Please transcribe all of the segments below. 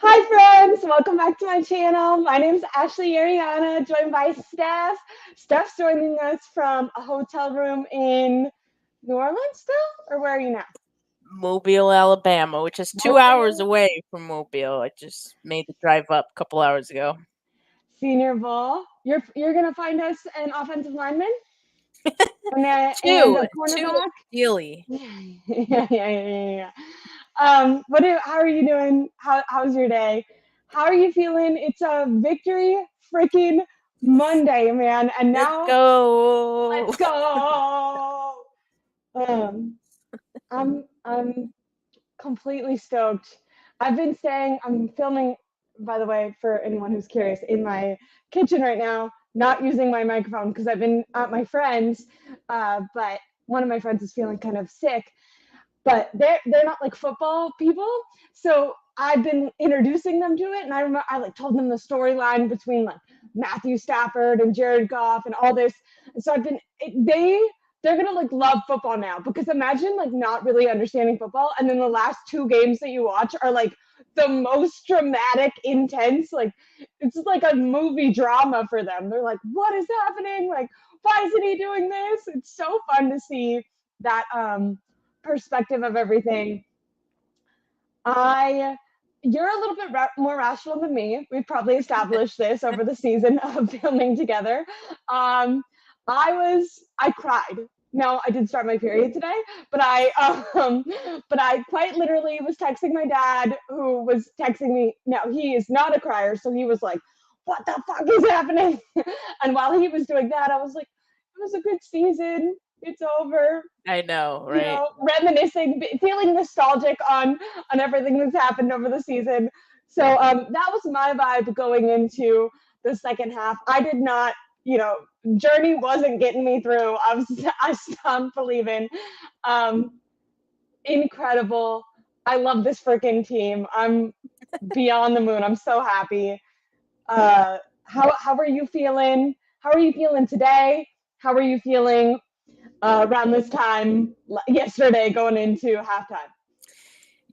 Hi friends, welcome back to my channel. My name is Ashley Ariana, joined by Steph. Steph's joining us from a hotel room in New Orleans still? Or where are you now? Mobile, Alabama, which is 2 hours Mobile? away from Mobile. I just made the drive up a couple hours ago. Senior Bowl. You're gonna find us an offensive lineman and Two, a two cornerback. ideally. Yeah. How are you doing? How's your day? How are you feeling? It's a victory freaking Monday, man. And Let's now go. let's go. Um, I'm completely stoked. I've been saying I'm filming, by the way, for anyone who's curious, in my kitchen right now, not using my microphone because I've been at my friend's, but one of my friends is feeling kind of sick, but they're not like football people, so I've been introducing them to it, and I remember I like told them the storyline between like Matthew Stafford and Jared Goff and all this, and so I've been they're gonna like love football now because imagine like not really understanding football and then the last two games that you watch are like the most dramatic, intense, like it's like a movie drama for them. They're like, what is happening? Like, why isn't he doing this? It's so fun to see that perspective of everything. I You're a little bit more rational than me. We've probably established this over the season of filming together. Um, I cried. No, I did start my period today, but um, but I quite literally was texting my dad, who was texting me. No, he is not a crier, so he was like, "What the fuck is happening?" And while he was doing that, I was like, "It was a good season. It's over, I know, right? reminiscing, feeling nostalgic on everything that's happened over the season." So that was my vibe going into the second half. I did not, Journey wasn't getting me through. I stopped believing. Um, Incredible. I love this freaking team. I'm beyond the moon. I'm so happy. How are you feeling? How are you feeling today? How are you feeling around this time yesterday going into halftime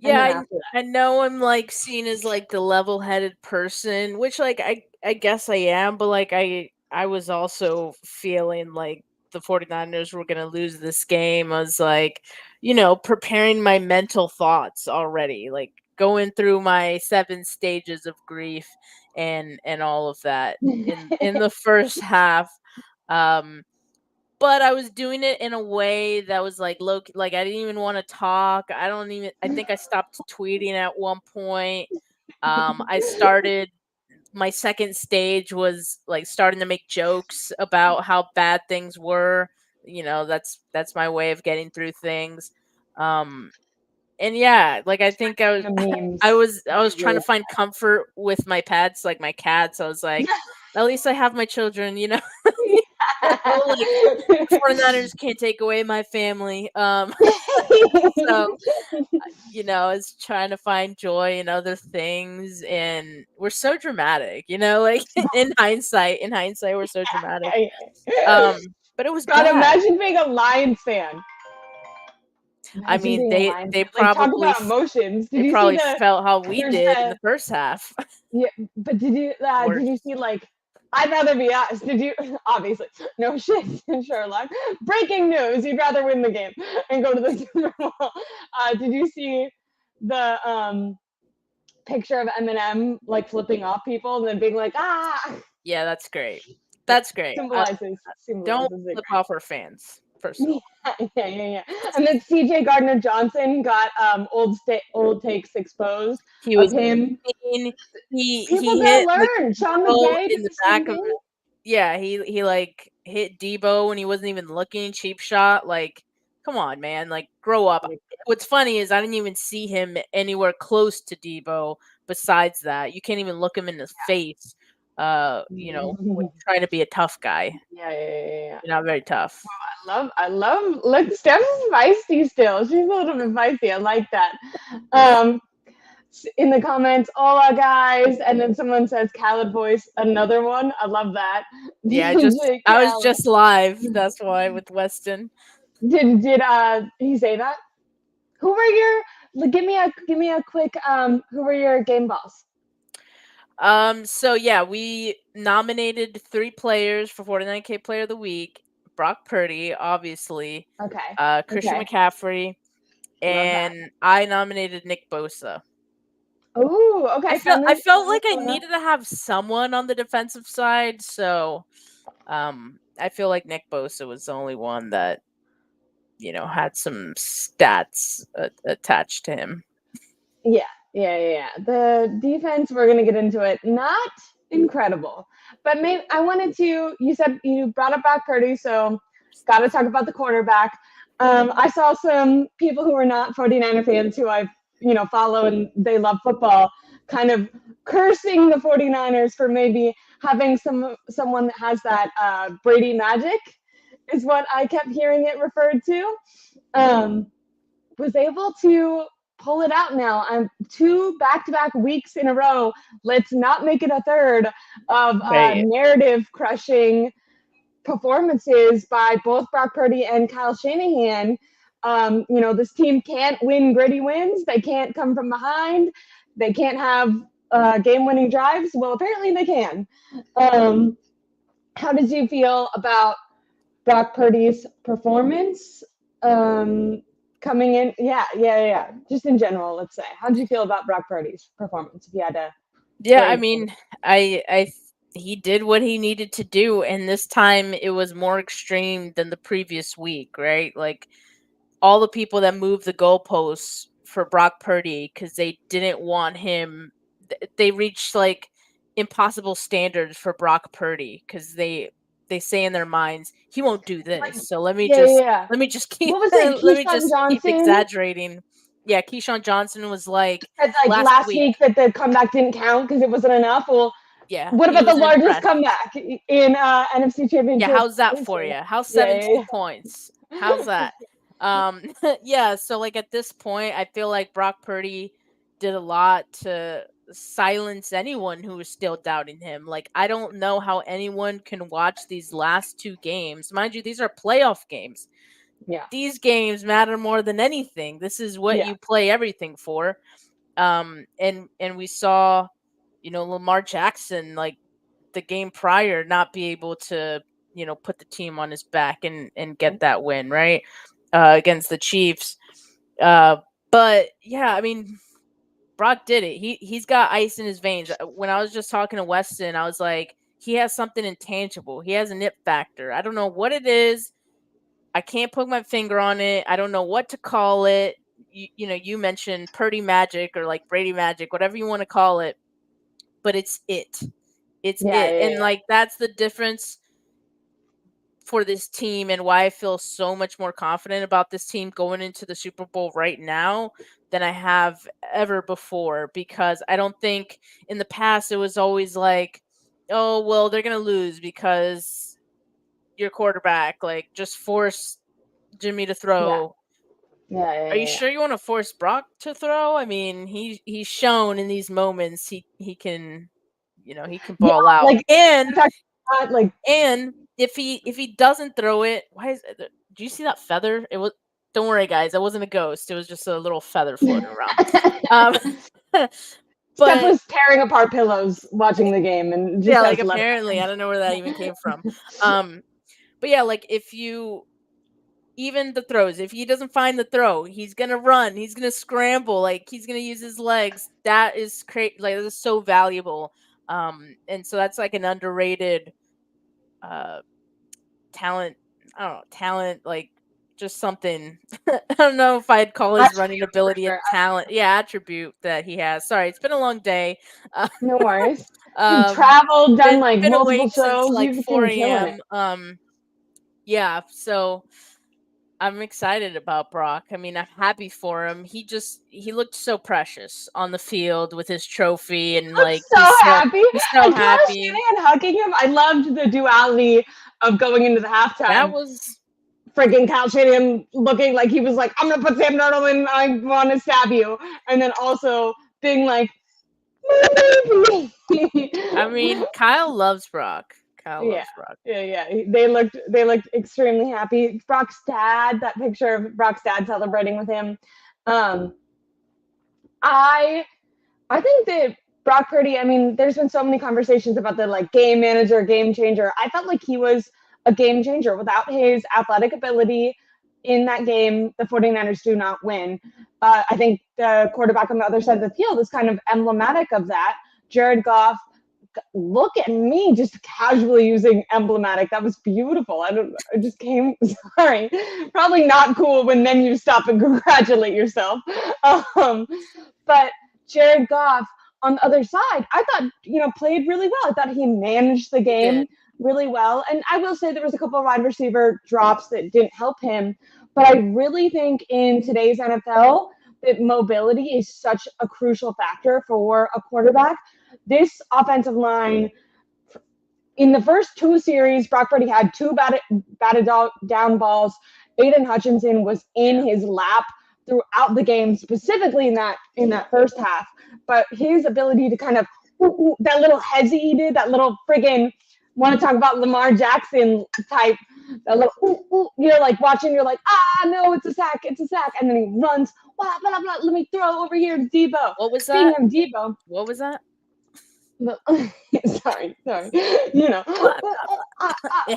and Yeah, then I, after that? I know I'm like seen as like the level-headed person, which like I guess I am, but like I was also feeling like the 49ers were going to lose this game. I was like, preparing my mental thoughts already, like going through my 7 stages of grief and all of that in the first half. Um but I was doing it in a way that was like low, like I didn't even want to talk. I think I stopped tweeting at one point. I started my second stage was like starting to make jokes about how bad things were. That's my way of getting through things. Um and yeah, like I think I was The memes. I was trying to find comfort with my pets, like my cats. I was like, at least I have my children. Like the 49ers can't take away my family. So is trying to find joy in other things, and we're so dramatic. Like in hindsight, we're so dramatic. But it was God, bad. imagine being a Lions fan. I Imagine mean, being a they Lions they fan. Like, talk probably about emotions. Did they you see probably the? felt how we There's did in the the first half. Yeah, but did Worse. you see like? I'd rather be us. Did you? Obviously, no shit, Sherlock. Breaking news: you'd rather win the game and go to the Super Bowl. Did you see the picture of Eminem like flipping off people and then being like, ah? Yeah, that's great. It That's great. Don't symbolizes it. flip off our fans, first of Yeah, all. yeah. And then CJ Gardner Johnson got old takes exposed He of was him. mean. People He gotta hit learn. Sean Debo McVay in did the the same back of thing. yeah, he like hit Debo when he wasn't even looking, cheap shot. Like, come on, man, like grow up. What's funny is I didn't even see him anywhere close to Debo. Besides that, you can't even look him in the face. When you're trying to be a tough guy, Yeah. you're not very tough. I love. Look, Steph's feisty still. She's a little bit feisty. I like that. Um, in the comments, hola guys, and then someone says Khaled voice, another one. I love that. Yeah, DJ I was Khaled. just live. That's why with Weston. Did he say that? Who were your? Give me a quick. Who were your game balls? So yeah, we nominated 3 players for 49K Player of the Week. Brock Purdy, obviously, Okay. Christian Okay. McCaffrey, Love that. and I nominated Nick Bosa. Ooh, I okay. felt I Friendly felt like I Minnesota. needed to have someone on the defensive side, so I feel like Nick Bosa was the only one that had some stats attached to him. Yeah. The defense, we're gonna get into it. Not incredible, but maybe I wanted to. You said you brought up Brock Purdy, so got to talk about the quarterback. I saw some people who are not 49er fans who I follow and they love football, kind of cursing the 49ers for maybe having someone that has that Brady magic, is what I kept hearing it referred to. Was able to pull it out now. I'm 2 back-to-back weeks in a row. Let's not make it a third of Right. narrative crushing performances by both Brock Purdy and Kyle Shanahan. This team can't win gritty wins. They can't come from behind. They can't have game-winning drives. Well, apparently they can. How did you feel about Brock Purdy's performance coming in? Yeah. Just in general, let's say. How did you feel about Brock Purdy's performance? If you had to Yeah, I grade it. mean, he did what he needed to do, and this time it was more extreme than the previous week, right? Like all the people that moved the goalposts for Brock Purdy because they didn't want him. They reached like impossible standards for Brock Purdy because they say in their minds he won't do Like, this. So yeah. let me just keep What was it? let me Keyshawn just keep Johnson exaggerating. Yeah, Keyshawn Johnson was like said like last last week. week that the comeback didn't count because it wasn't enough. Well, Yeah, what he about the wasn't largest impressed. comeback in NFC Yeah, Championship how's that for history? you? How's Yeah. 17 points? How's that? Um, yeah, so like at this point, I feel like Brock Purdy did a lot to silence anyone who was still doubting him. Like I don't know how anyone can watch these last 2 games. Mind you, these are playoff games. Yeah. These games matter more than anything. This is what Yeah. you play everything for. And we saw, Lamar Jackson like the game prior not be able to put the team on his back and get that win right against the Chiefs. uh but yeah, I mean, Brock did it. He's got ice in his veins. When I was just talking to Weston, I was like, he has something intangible. He has a nip factor. I don't know what it is. I can't put my finger on it. I don't know what to call it. You mentioned Purdy magic or like Brady magic, whatever you want to call it, but it's it. It's it. And Yeah. like that's the difference for this team and why I feel so much more confident about this team going into the Super Bowl right now than I have ever before, because I don't think in the past it was always like, oh, well, they're going to lose because your quarterback, like just force Jimmy to Yeah. throw. Are you Yeah. sure you want to force Brock to throw? I mean, he's shown in these moments he can, he can Yeah, ball out. like like And if he doesn't throw it, why is it, do you see that feather? It was, don't worry guys, it wasn't a ghost. It was just a little feather floating around. Um Steph but was tearing apart pillows watching the game and just yeah, like has let apparently, I don't know where that even came from. Um but yeah, like if you even the throws, if he doesn't find the throw, he's gonna run, he's gonna scramble, like he's gonna use his legs. That is like that is so valuable. And so that's like an underrated uh talent. I don't know, talent, like just something. I don't know if I'd call his running attribute for ability a sure. talent. Yeah, attribute that he has. Sorry, it's been a long day. Uh, No worries. You've um, traveled, done like been multiple awake since shows. like You've been 4 killing it. a.m. Yeah, so I'm excited about Brock. I mean, I'm happy for him. He looked so precious on the field with his trophy, and I'm like so happy. he's so And Kyle happy. Shanahan hugging him. I loved the duality of going into the That halftime. was Freaking Kyle Shanahan looking like he was like, I'm gonna put Sam Darnold in, I wanna stab you. And then also being like, my baby. I mean, Kyle loves Brock. Kyle Yeah, loves Brock. yeah. They looked extremely happy. Brock's dad, that picture of Brock's dad celebrating with him. Um, I I think that Brock Purdy, I mean, there's been so many conversations about the like game manager, game changer. I felt like he was a game changer. Without his athletic ability in that game, the 49ers do not win. I think the quarterback on the other side of the field is kind of emblematic of that. Jared Goff, look at me just casually using emblematic. That was beautiful. I just came, sorry, probably not cool when then you stop and congratulate yourself. But Jared Goff on the other side, I thought, played really well. I thought he managed the game really well. And I will say there was a couple of wide receiver drops that didn't help him. But I really think in today's NFL that mobility is such a crucial factor for a quarterback. This offensive line, in the first two series, Brock Purdy had two batted down balls. Aiden Hutchinson was in his lap throughout the game, specifically in that first half. But his ability to kind of that little hezzy he did, that little friggin' want to talk about Lamar Jackson type, that little like watching, you're like, no, it's a sack, and then he runs, blah blah blah. Let me throw over here to Debo. What was that? Speaking of Debo, what was that? sorry. It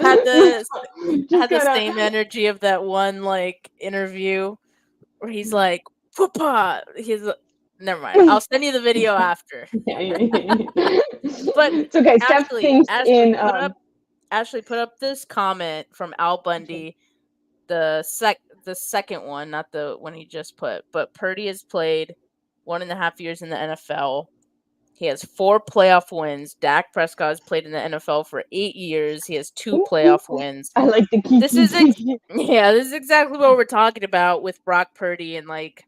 had the same energy of that one like interview where he's like, "Football." Never mind. I'll send you the video after. But it's okay. Steph thinks Ashley put up this comment from Al Bundy, the second one, not the one he just put. But Purdy has played 1.5 years in the NFL. He has 4 playoff wins. Dak Prescott has played in the NFL for 8 years. He has 2 playoff wins. I like the key. This is exactly what we're talking about with Brock Purdy and like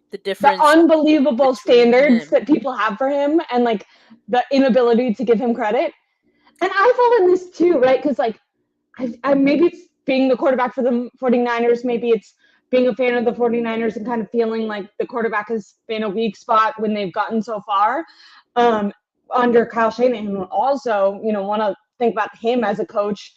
the difference, the unbelievable standards that people have for him, and like the inability to give him credit. And I fall in this too, right? Because like, I maybe it's being the quarterback for the 49ers. Maybe it's being a fan of the 49ers and kind of feeling like the quarterback has been a weak spot when they've gotten so far under Kyle Shanahan. Also, want to think about him as a coach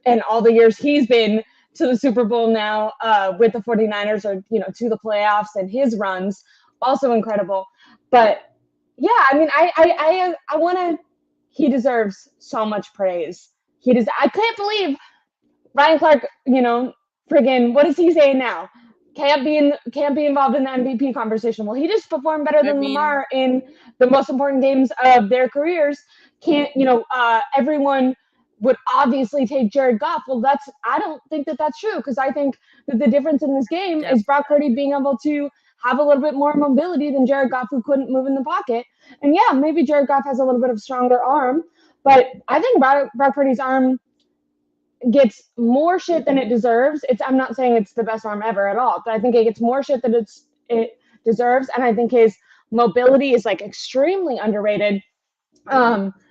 and all the years he's been to the Super Bowl now with the 49ers, or, to the playoffs, and his runs, also incredible. But yeah, I mean, I want to, he deserves so much praise. I can't believe Ryan Clark, friggin', what is he saying now? Can't be involved in the MVP conversation. Well, he just performed better than Lamar in the most important games of their careers. Everyone would obviously take Jared Goff. Well, I don't think that that's true, because I think that the difference in this game is Brock Purdy being able to have a little bit more mobility than Jared Goff, who couldn't move in the pocket. And yeah, maybe Jared Goff has a little bit of stronger arm, but I think Brock Purdy's arm gets more shit than it deserves. I'm not saying it's the best arm ever at all, but I think it gets more shit than it deserves. And I think his mobility is like extremely underrated.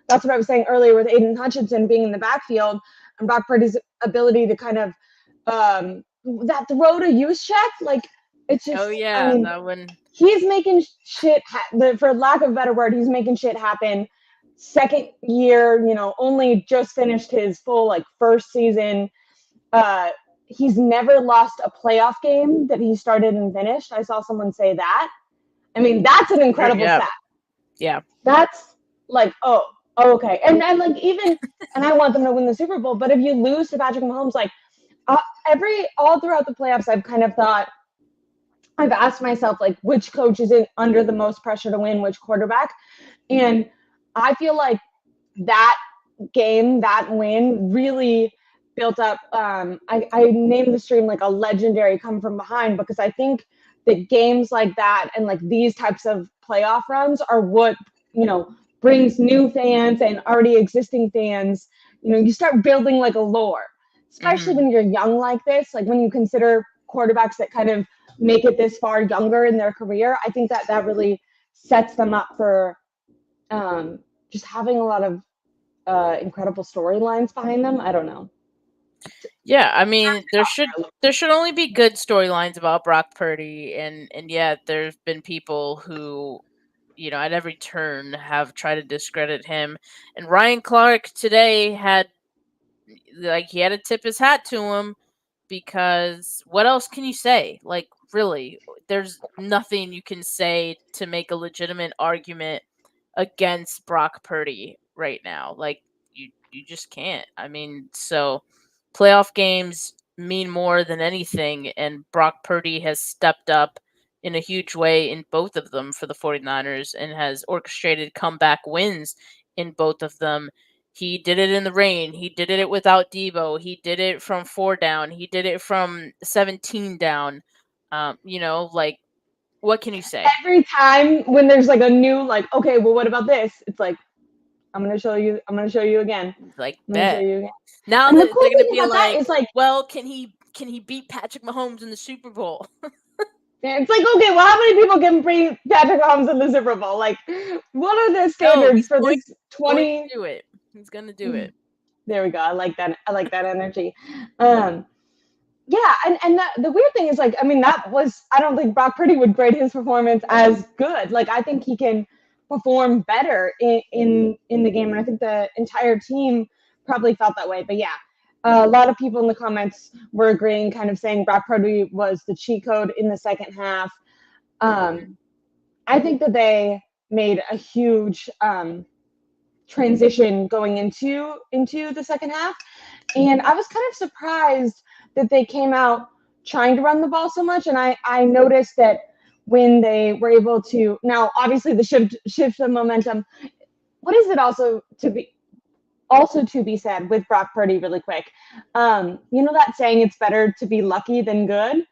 That's what I was saying earlier with Aiden Hutchinson being in the backfield, and Brock Purdy's ability to kind of that throw to use check, like it's just. That one. He's making shit. For lack of a better word, he's making shit happen. Second year, only just finished his full first season. He's never lost a playoff game that he started and finished. I saw someone say that. I mean, that's an incredible stat. Yeah. That's like, okay. And like even, and I want them to win the Super Bowl, but if you lose to Patrick Mahomes, like all throughout the playoffs, I've kind of thought, I've asked myself, like, which coach is under the most pressure to win, which quarterback? And I feel like that game, that win really built up. I named the stream like a legendary come from behind, because I think that games like that and like these types of playoff runs are what, brings new fans and already existing fans. You start building like a lore, especially when you're young like this, like when you consider quarterbacks that kind of make it this far younger in their career. I think that really sets them up for just having a lot of incredible storylines behind them. I don't know. Yeah, I mean, there should only be good storylines about Brock Purdy, and yet there's been people who, at every turn have tried to discredit him. And Ryan Clark today had to tip his hat to him, because what else can you say? Like, really, there's nothing you can say to make a legitimate argument against Brock Purdy right now. Like you just can't. I mean, so playoff games mean more than anything, and Brock Purdy has stepped up in a huge way in both of them for the 49ers and has orchestrated comeback wins in both of them. He did it in the rain. He did it without Debo. He did it from 4 down. He did it from 17 down. Like, what can you say? Every time when there's like a new, like, okay, well, what about this? It's like, I'm gonna show you. I'm gonna show you again. Like, I'm gonna show bet. you again. Now And the that cool they're gonna thing be about that like, is like, well, can he beat Patrick Mahomes in the Super Bowl? it's like, okay, well, how many people can beat Patrick Mahomes in the Super Bowl? Like, what are the No, standards for this going to 20? do it. He's gonna do it. There we go. I like that. I like that energy. Um, yeah, and the weird thing is, like, I mean, that was, I don't think Brock Purdy would grade his performance as good. Like, I think he can perform better in the game, and I think the entire team probably felt that way. But yeah, a lot of people in the comments were agreeing, kind of saying Brock Purdy was the cheat code in the second half. I think that they made a huge transition going into the second half, and I was kind of surprised that they came out trying to run the ball so much. And I noticed that when they were able to, now obviously the shift of momentum. What is it also to be said with Brock Purdy really quick? You know that saying, it's better to be lucky than good?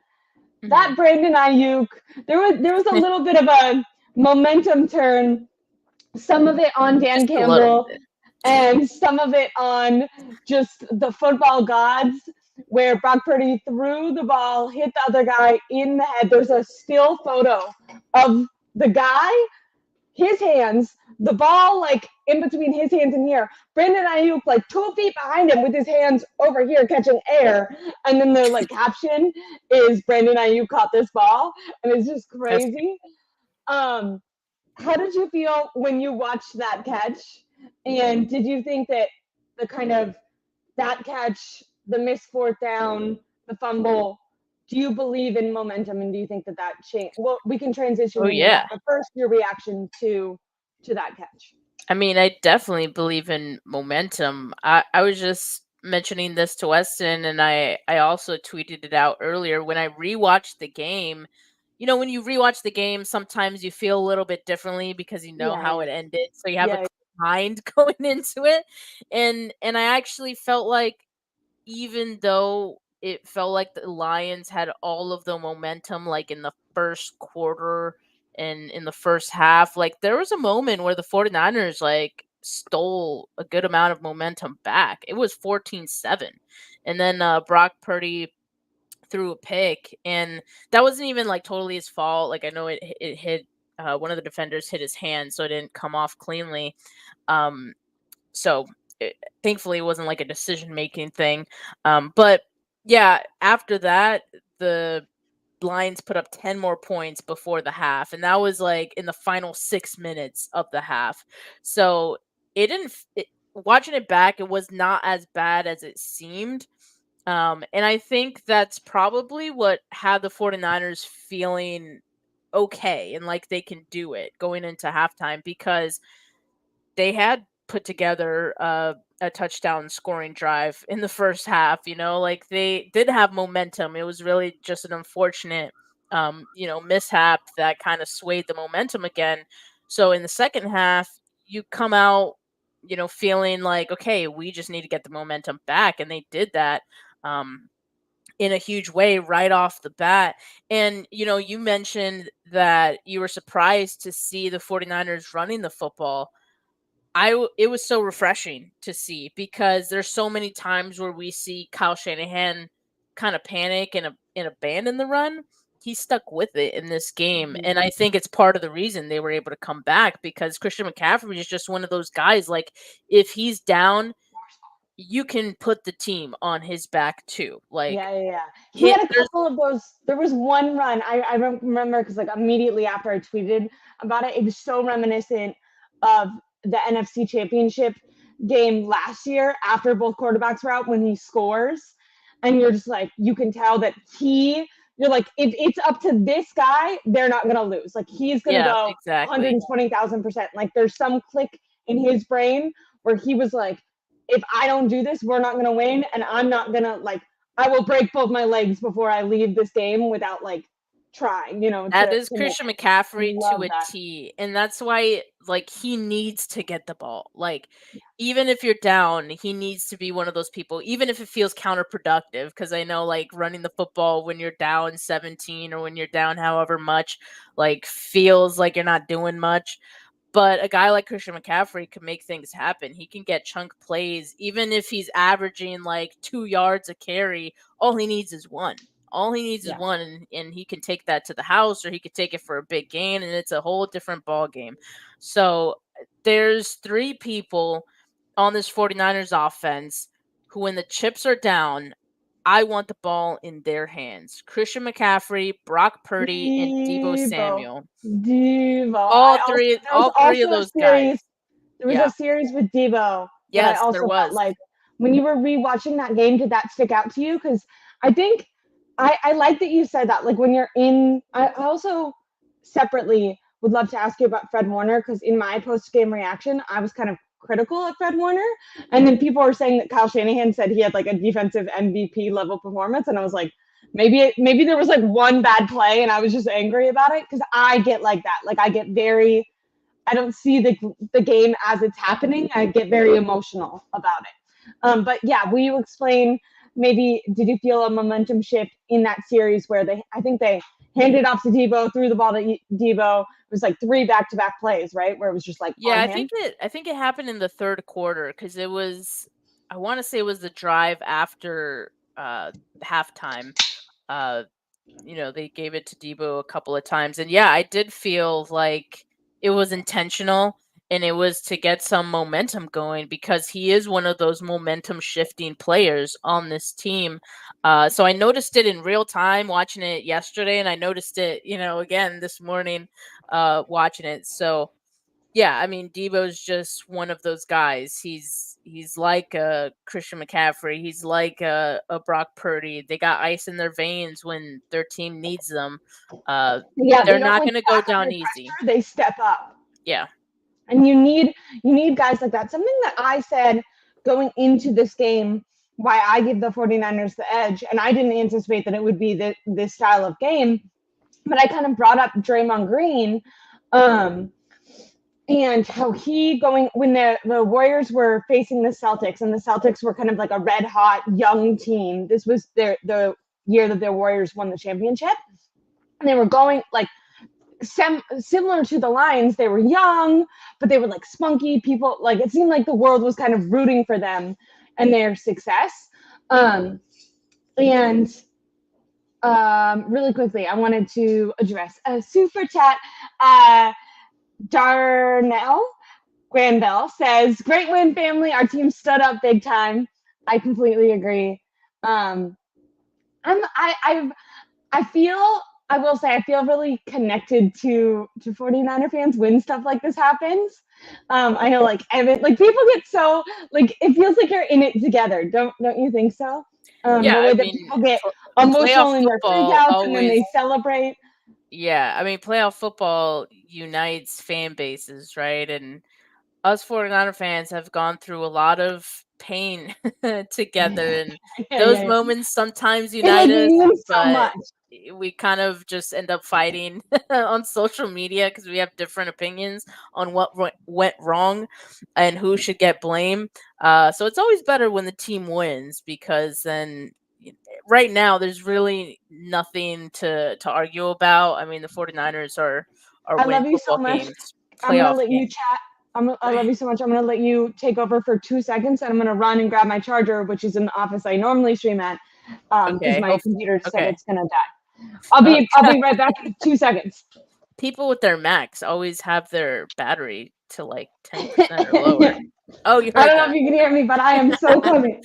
That Brandon Ayuk, there was a little bit of a momentum turn, some of it on Dan Just a little Campbell bit. and some of it on just the football gods, where Brock Purdy threw the ball, hit the other guy in the head. There's a still photo of the guy, his hands, the ball like in between his hands and here. Brandon Ayuk like 2 feet behind him with his hands over here catching air. And then the like caption is Brandon Ayuk caught this ball. And it's just That's crazy. How did you feel when you watched that catch? And did you think that the kind of that catch, the missed fourth down, the fumble, do you believe in momentum, and do you think that that change? Well, we can transition Oh into that, yeah. but first, your reaction to that catch. I mean, I definitely believe in momentum. I was just mentioning this to Weston, and I also tweeted it out earlier. When I rewatched the game, when you rewatch the game, sometimes you feel a little bit differently because you know Yeah, how yeah, it ended, so you have a yeah. clear mind going into it. And I actually felt like, even though it felt like the Lions had all of the momentum, like in the first quarter and in the first half, like there was a moment where the 49ers like stole a good amount of momentum back. It was 14-7. And then Brock Purdy threw a pick, and that wasn't even like totally his fault. Like, I know it hit one of the defenders hit his hand, so it didn't come off cleanly. Um so thankfully it wasn't like a decision making thing. But yeah, after that, the Lions put up 10 more points before the half, and that was like in the final 6 minutes of the half. So it didn't watching it back, it was not as bad as it seemed. And I think that's probably what had the 49ers feeling okay and like they can do it going into halftime, because they had put together a touchdown scoring drive in the first half. Like they did have momentum. It was really just an unfortunate, mishap that kind of swayed the momentum again. So in the second half, you come out, feeling like, okay, we just need to get the momentum back, and they did that. In a huge way right off the bat. And, you mentioned that you were surprised to see the 49ers running the football. It was so refreshing to see, because there's so many times where we see Kyle Shanahan kind of panic and abandon the run. He stuck with it in this game, and I think it's part of the reason they were able to come back, because Christian McCaffrey is just one of those guys. Like, if he's down, you can put the team on his back too. Like, Yeah, yeah, yeah. He had a there's couple of those. There was one run I remember, because like immediately after I tweeted about it, it was so reminiscent of the NFC Championship game last year after both quarterbacks were out, when he scores, and you're just like, you can tell that he you're like, if it's up to this guy, they're not gonna lose. Like he's gonna Yeah, go exactly. 120,000%. Like there's some click in his brain where he was like, if I don't do this, we're not gonna win, and I'm not gonna like, I will break both my legs before I leave this game without like trying, That to is win Christian it. I McCaffrey to love a that. T, and that's why, like, he needs to get the ball. Like, even if you're down, he needs to be one of those people, even if it feels counterproductive. Because I know, like, running the football when you're down 17 or when you're down however much, like, feels like you're not doing much. But a guy like Christian McCaffrey can make things happen. He can get chunk plays, even if he's averaging like 2 yards a carry. All he needs is one. All he needs is Yeah. one, and he can take that to the house, or he could take it for a big gain, and it's a whole different ball game. So there's three people on this 49ers offense who, when the chips are down, I want the ball in their hands. Christian McCaffrey, Brock Purdy, and Deebo Devo. Samuel. Devo. All three, There was all three of also a those guys. series. There was Yeah. a series with Devo that I Yes, there also felt was. like when you were rewatching that game, did that stick out to you? Because I think I like that you said that. Like when you're in, I also separately would love to ask you about Fred Warner because in my post game reaction, I was kind of critical of Fred Warner, and then people were saying that Kyle Shanahan said he had like a defensive MVP level performance, and I was like, maybe there was like one bad play, and I was just angry about it because I get like that. Like I get very, I don't see the game as it's happening. I get very emotional about it. But yeah, will you explain? Maybe did you feel a momentum shift in that series where I think they handed off to Debo, threw the ball to Debo. It was like 3 back-to-back plays, right, where it was just like Yeah, on I him. think it happened in the third quarter because it was, I want to say it was the drive after halftime. Uh they gave it to Debo a couple of times. And yeah, I did feel like it was intentional, and it was to get some momentum going because he is one of those momentum shifting players on this team. So I noticed it in real time watching it yesterday, and I noticed it, again this morning watching it. So yeah, I mean, Debo's just one of those guys. He's like a Christian McCaffrey. He's like a Brock Purdy. They got ice in their veins when their team needs them. Uh, Yeah, they they're don't not like going to go back down under easy. pressure. They step up. Yeah. And you need guys like that. Something that I said going into this game, why I give the 49ers the edge, and I didn't anticipate that it would be this style of game, but I kind of brought up Draymond Green, and how he going when the Warriors were facing the Celtics, and the Celtics were kind of like a red hot young team. This was the year that the Warriors won the championship, and they were going like similar to the Lions. They were young, but they were like spunky people. Like it seemed like the world was kind of rooting for them and their success. And really quickly, I wanted to address a super chat. Darnell Granville says, "Great win, family. Our team stood up big time." I completely agree. Um, I feel, I will say I feel really connected to 49er fans when stuff like this happens. I know like Evan, like people get so like it feels like you're in it together. Don't you think so? Yeah, The I way that mean, people get playoff emotional in their football freakouts and then always. they celebrate. Yeah, I mean, playoff football unites fan bases, right? And us 49er fans have gone through a lot of pain together, and Yeah, yeah, those yeah. moments sometimes It like unite us, means so but much. we kind of just end up fighting on social media because we have different opinions on what went wrong and who should get blame. So it's always better when the team wins because then right now there's really nothing to argue about. I mean, the 49ers are I winning love you so football much. games, I'm gonna playoff let you games. chat. I love you so much. I'm gonna let you take over for 2 seconds, and I'm gonna run and grab my charger, which is in the office I normally stream at, because Okay, my hope computer said okay. it's gonna die. I'll be right back in 2 seconds. People with their Macs always have their battery to like 10% or lower. Oh, you I heard don't know if that. you can hear me, but I am so coming.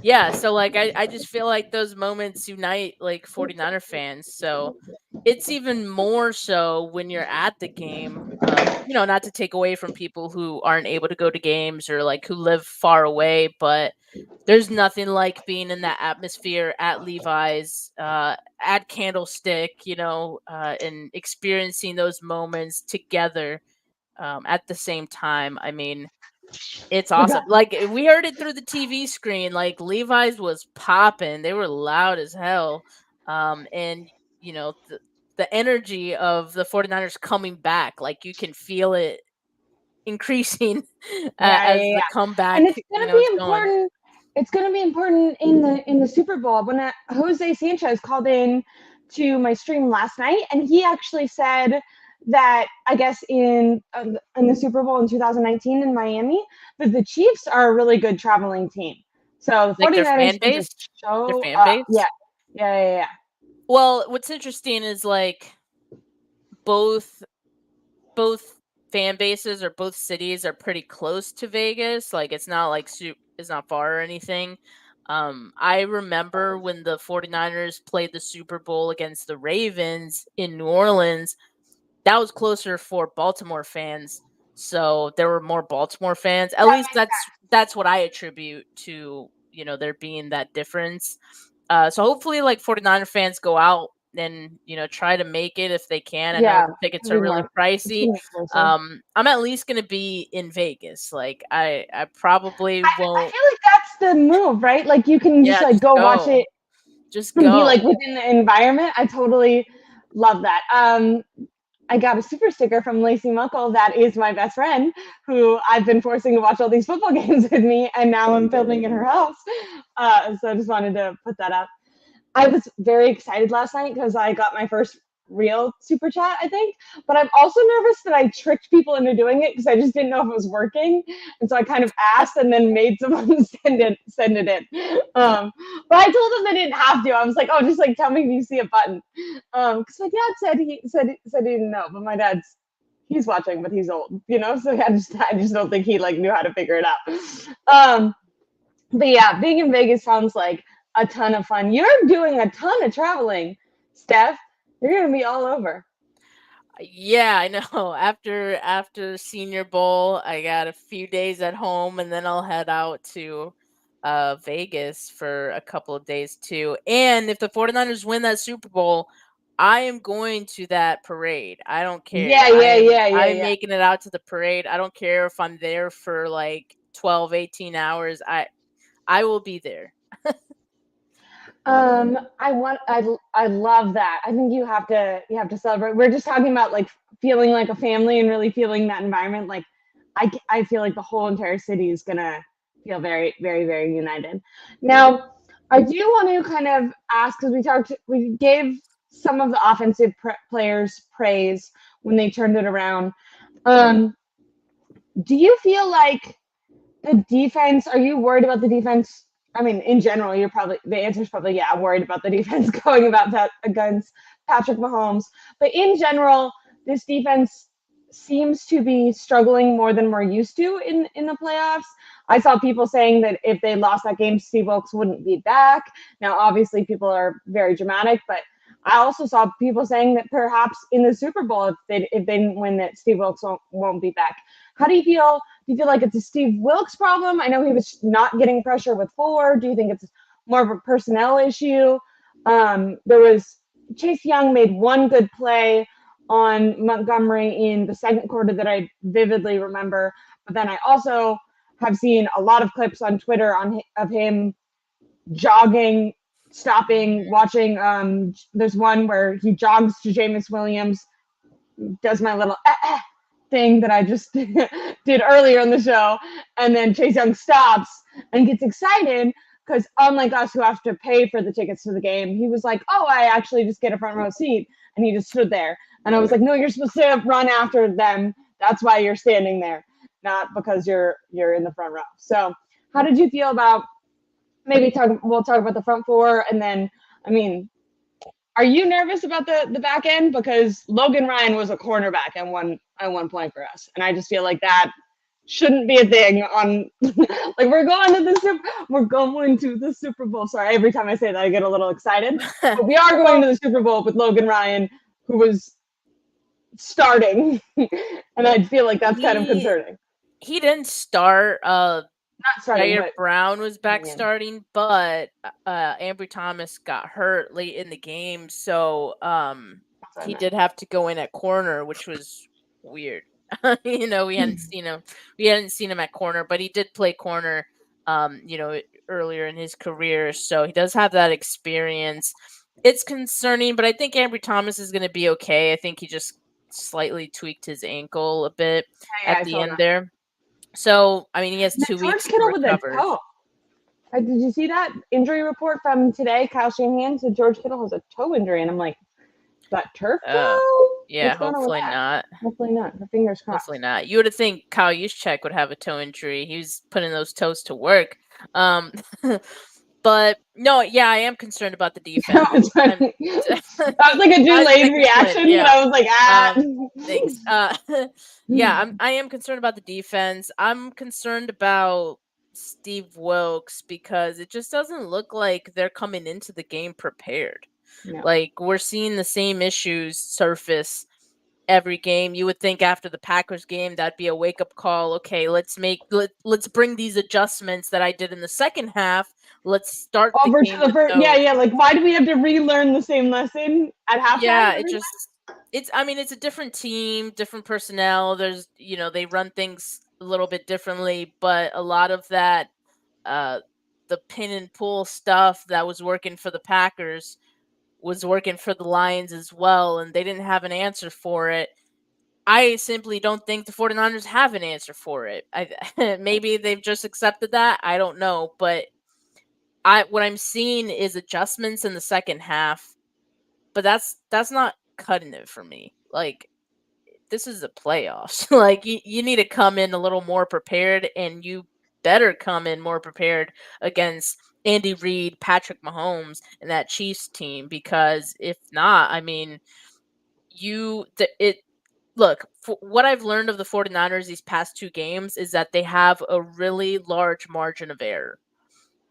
Yeah, so like I just feel like those moments unite like 49er fans. So it's even more so when you're at the game. Not to take away from people who aren't able to go to games or like who live far away, but there's nothing like being in that atmosphere at Levi's, at Candlestick, and experiencing those moments together at the same time. I mean, it's The guy, awesome. Like we heard it through the TV screen. Like Levi's was popping. They were loud as hell. And the energy of the 49ers coming back, like you can feel it increasing yeah, as yeah, the yeah. And comeback, it's gonna be is going. important. It's gonna be important in the Super Bowl when Jose Sanchez called in to my stream last night, and he actually said that I guess in the Super Bowl in 2019 in Miami, that the Chiefs are a really good traveling team. So the Like 49ers can just their show fan up. base. Yeah, yeah, yeah, yeah. Well, what's interesting is like both both fan bases or both cities are pretty close to Vegas. Like it's not like it's not far or anything. I remember when the 49ers played the Super Bowl against the Ravens in New Orleans, that was closer for Baltimore fans. So there were more Baltimore fans. At That least makes that's what I attribute to, there being that difference. So hopefully like 49er fans go out and, try to make it if they can. I know yeah, the tickets it's gonna are be really more. It's pricey. gonna be closer. I'm at least going to be in Vegas. Like I probably I won't. feel like that's the move, right? Like you can just Yeah, like just go watch go. it Just and be go. like within the environment. I totally love that. I got a super sticker from Lacey Muckle that is my best friend, who I've been forcing to watch all these football games with me, and now I'm filming in her house. So I just wanted to put that up. I was very excited last night because I got my first real super chat, I think. But I'm also nervous that I tricked people into doing it because I just didn't know if it was working, and so I kind of asked and then made someone send it in. But I told them they didn't have to. I was like, oh, just like tell me if you see a button, because my dad said he didn't know, but my dad's he's watching, but he's old, so I just don't think he like knew how to figure it out. But yeah, being in Vegas sounds like a ton of fun. You're doing a ton of traveling, Steph. You're gonna be all over. Yeah, I know. After Senior Bowl, I got a few days at home and then I'll head out to Vegas for a couple of days too. And if the 49ers win that Super Bowl, I am going to that parade. I don't care. Yeah, I yeah, am yeah, yeah, I'm yeah. making it out to the parade. I don't care if I'm there for like 12, 18 hours. I will be there. I love that. I think you have to celebrate. We're just talking about like feeling like a family and really feeling that environment. Like I feel like the whole entire city is gonna feel very, very, very united. Now, I do want to kind of ask because we gave some of the offensive players praise when they turned it around. Um, do you feel like the defense, are you worried about the defense? I mean, in general, the answer is probably, yeah, I'm worried about the defense going about that against Patrick Mahomes. But in general, this defense seems to be struggling more than we're used to in the playoffs. I saw people saying that if they lost that game, Steve Wilkes wouldn't be back. Now, obviously, people are very dramatic, but I also saw people saying that perhaps in the Super Bowl, if they didn't win, that Steve Wilkes won't be back. How do you feel? Do you feel like it's a Steve Wilkes problem? I know he was not getting pressure with Ford. Do you think it's more of a personnel issue? There was Chase Young made one good play on Montgomery in the second quarter that I vividly remember, but then I also have seen a lot of clips on Twitter of him jogging, stopping, watching. There's one where he jogs to Jameis Williams, does my little thing that I just did earlier in the show, and then Chase Young stops and gets excited because unlike us who have to pay for the tickets to the game, he was like, "Oh, I actually just get a front row seat," and he just stood there. And I was like, "No, you're supposed to run after them. That's why you're standing there, not because you're in the front row." So, how did you feel about we'll talk about the front four, and then I mean, are you nervous about the back end? Because Logan Ryan was a cornerback at one point for us, and I just feel like that shouldn't be a thing on like we're going to the Super Bowl. Sorry, every time I say that I get a little excited. But we are going to the Super Bowl with Logan Ryan, who was starting. And I feel like that's kind of concerning. He didn't start. Not starting, Jair but Brown was back yeah. starting, but Ambry Thomas got hurt late in the game, so he did have to go in at corner, which was weird. We hadn't seen him. We hadn't seen him at corner, but he did play corner. Earlier in his career, so he does have that experience. It's concerning, but I think Ambry Thomas is going to be okay. I think he just slightly tweaked his ankle a bit at the end there. So, I mean, he has 2 weeks to recover. With a toe. Did you see that injury report from today? Kyle Shanahan said George Kittle has a toe injury, and I'm like, that turf toe? Yeah, hopefully not. Hopefully not. Fingers crossed. Hopefully not. You would have think Kyle Juszczyk would have a toe injury. He was putting those toes to work. But no, yeah, I am concerned about the defense. That was like a delayed reaction, yeah. But I was like, thanks. Yeah, I am concerned about the defense. I'm concerned about Steve Wilkes because it just doesn't look like they're coming into the game prepared. No. Like we're seeing the same issues surface every game. You would think after the Packers game that'd be a wake up call. Okay, let's bring these adjustments that I did in the second half. Let's start over to the first. Yeah. Like, why do we have to relearn the same lesson at halftime? Yeah, it's a different team, different personnel. There's, they run things a little bit differently, but a lot of that, the pin and pull stuff that was working for the Packers was working for the Lions as well, and they didn't have an answer for it. I simply don't think the 49ers have an answer for it. Maybe they've just accepted that. I don't know, but what I'm seeing is adjustments in the second half, but that's not cutting it for me. Like, this is the playoffs. Like, you need to come in a little more prepared, and you better come in more prepared against Andy Reid, Patrick Mahomes, and that Chiefs team, because if not, I mean, look, what I've learned of the 49ers these past 2 games is that they have a really large margin of error.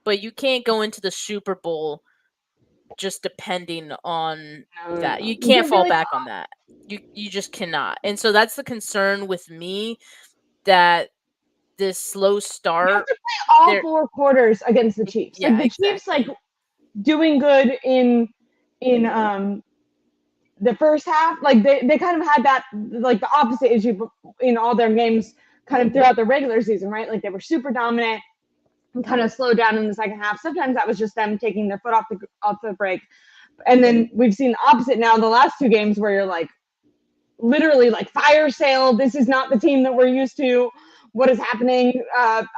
But you can't go into the Super Bowl just depending on that. You can't fall back on that. You just cannot. And so that's the concern with me, that this slow start. You have to play all 4 quarters against the Chiefs. Yeah, like the Chiefs, like doing good in the first half. Like they kind of had that, like the opposite issue in all their games kind of throughout the regular season, right? Like they were super dominant and kind of slowed down in the second half. Sometimes that was just them taking their foot off the brake. And then we've seen the opposite now in the last 2 games where you're like, literally like fire sale. This is not the team that we're used to. What is happening? It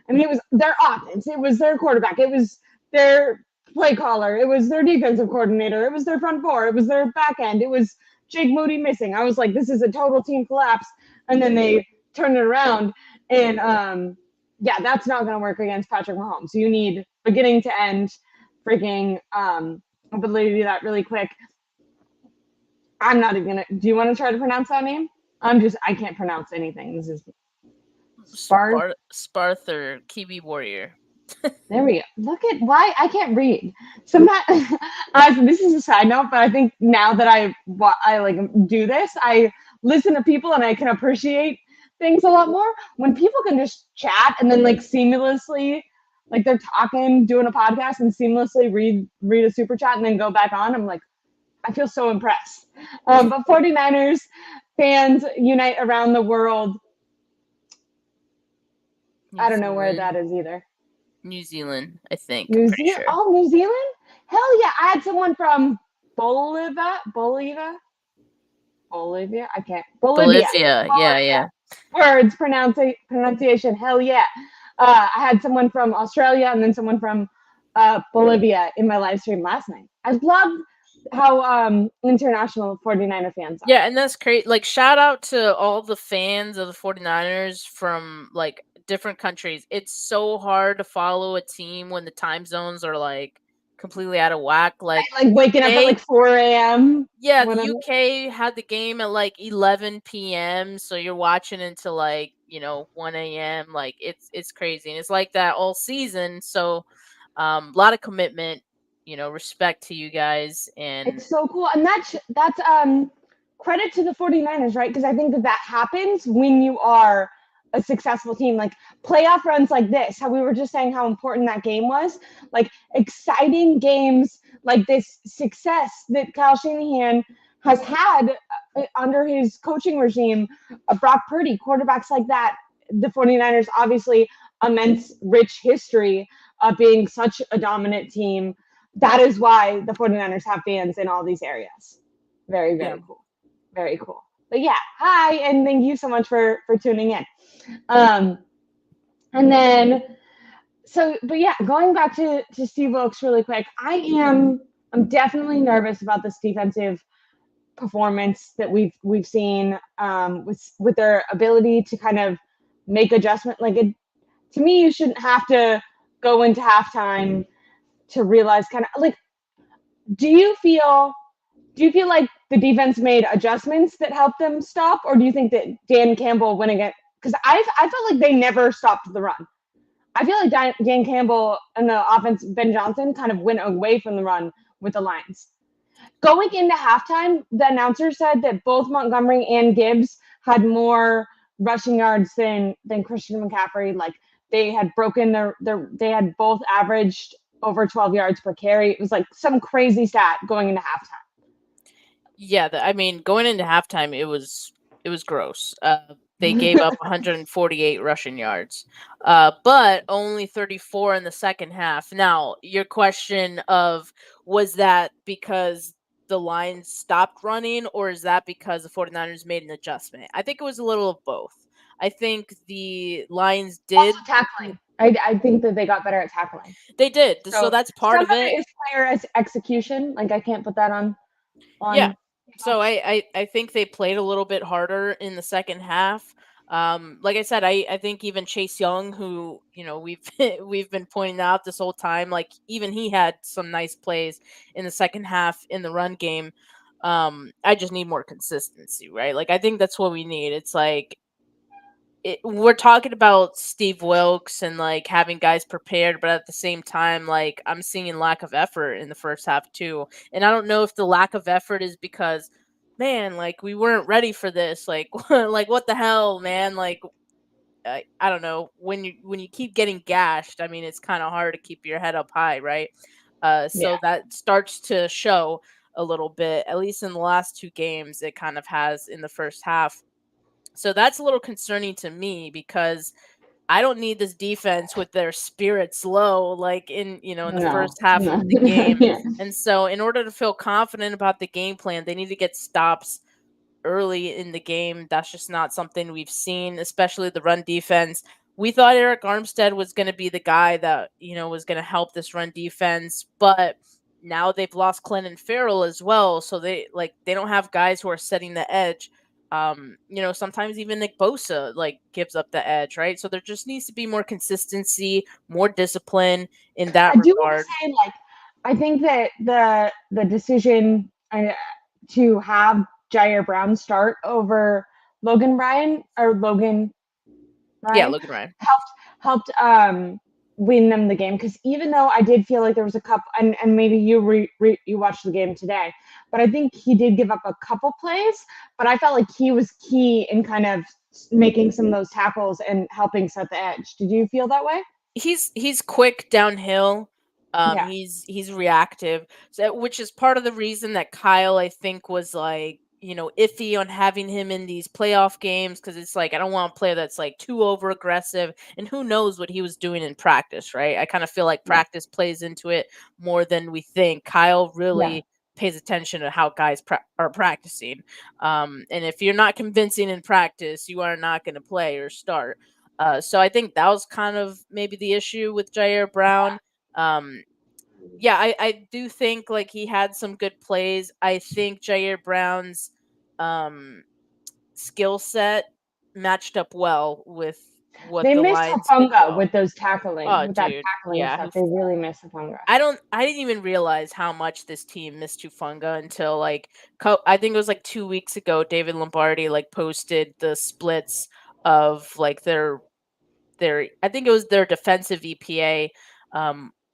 was their offense. It was their quarterback. It was their play caller. It was their defensive coordinator. It was their front four. It was their back end. It was Jake Moody missing. I was like, this is a total team collapse. And then they turned it around. And that's not going to work against Patrick Mahomes. So you need beginning to end freaking ability to do that really quick. I'm not even gonna. Do you want to try to pronounce that name? I can't pronounce anything. This is Sparther, Kiwi Warrior. There we go. Look at why I can't read. Sometimes, this is a side note, but I think now that I like do this, I listen to people and I can appreciate things a lot more. When people can just chat and then like seamlessly, like they're talking, doing a podcast and seamlessly read a super chat and then go back on, I'm like, I feel so impressed. But 49ers fans unite around the world. I don't know where that is either. New Zealand, I think. New Zealand? Sure. Oh, New Zealand? Hell yeah. I had someone from Bolivia. I can't. Bolivia. Yeah. Words, pronunciation. Hell yeah. I had someone from Australia and then someone from Bolivia in my live stream last night. I love how international 49er fans are. Yeah, and that's great. Like, shout out to all the fans of the 49ers from like different countries. It's so hard to follow a team when the time zones are like completely out of whack. Like waking up at like 4 a.m. Yeah, the UK had the game at like 11 p.m. So you're watching until like 1 a.m. Like it's crazy, and it's like that all season. So, a lot of commitment. Respect to you guys, and It's so cool. And that's credit to the 49ers, right? Because I think that happens when you are a successful team. Like playoff runs like this, how we were just saying how important that game was. Like exciting games like this success that Kyle Shanahan has had under his coaching regime, Brock Purdy, quarterbacks like that. The 49ers obviously immense rich history of being such a dominant team. That is why the 49ers have fans in all these areas. Very, yeah. very cool. Very cool. But yeah, hi, and thank you so much for tuning in. Um, and then, but yeah, going back to Steve Wilkes really quick, I'm definitely nervous about this defensive performance that we've seen with their ability to kind of make adjustment. Like to me, you shouldn't have to go into halftime to realize kind of like, do you feel like the defense made adjustments that helped them stop, or do you think that Dan Campbell winning it? Because I felt like they never stopped the run. I feel like Dan Campbell and the offense, Ben Johnson, kind of went away from the run with the Lions. Going into halftime, the announcer said that both Montgomery and Gibbs had more rushing yards than Christian McCaffrey. Like they had broken they had both averaged over 12 yards per carry. It was like some crazy stat going into halftime. Yeah, I mean, going into halftime, it was gross. They gave up 148 rushing yards, but only 34 in the second half. Now, your question of was that because the Lions stopped running, or is that because the 49ers made an adjustment? I think it was a little of both. I think the Lions did. Also tackling. I think that they got better at tackling. They did. So So that's part some of of it. it is player execution. Like I can't put that on. Yeah. So I think they played a little bit harder in the second half. Like I said, I think even Chase Young, who we've we've been pointing out this whole time, like even he had some nice plays in the second half in the run game. I just need more consistency, right? Like I think that's what we need. It's like we're talking about Steve Wilkes and like having guys prepared, but at the same time, like I'm seeing lack of effort in the first half too. And I don't know if the lack of effort is because, man, like we weren't ready for this. Like, like what the hell, man? Like, I don't know. When you keep getting gashed, I mean, it's kind of hard to keep your head up high, right? Yeah. So that starts to show a little bit, at least in the last two games. It kind of has in the first half. So that's a little concerning to me because I don't need this defense with their spirits low, like in the No. first half of No. the game. Yeah. And so, in order to feel confident about the game plan, they need to get stops early in the game. That's just not something we've seen, especially the run defense. We thought Eric Armstead was going to be the guy that, was going to help this run defense, but now they've lost Clinton Farrell as well. So they don't have guys who are setting the edge. Sometimes even Nick Bosa like gives up the edge, right? So there just needs to be more consistency, more discipline in that I do want to regard. say, like, I think that the decision to have Jair Brown start over Logan Yeah, Ryan Logan Ryan. helped win them the game, because even though I did feel like there was a couple, and maybe you watched the game today, but I think he did give up a couple plays, but I felt like he was key in kind of making some of those tackles and helping set the edge. Did you feel that way? He's quick downhill. Yeah. He's reactive, so which is part of the reason that Kyle, I think, was like iffy on having him in these playoff games, because it's like I don't want a player that's like too over aggressive, and who knows what he was doing in practice, right? I kind of feel like Yeah. practice plays into it more than we think. Kyle Yeah. really pays attention to how guys are practicing, and if you're not convincing in practice, you are not going to play or start. So I think that was kind of maybe the issue with Jair Brown. Um, yeah, I do think like he had some good plays. I think Jair Brown's um, skill set matched up well with what They the missed Lions did Hafunga well. with Oh, that dude, tackling yeah. stuff. They really missed Hafunga. I didn't even realize how much this team missed Tufunga until like I think it was like 2 weeks ago. David Lombardi like posted the splits of like their I think it was their defensive EPA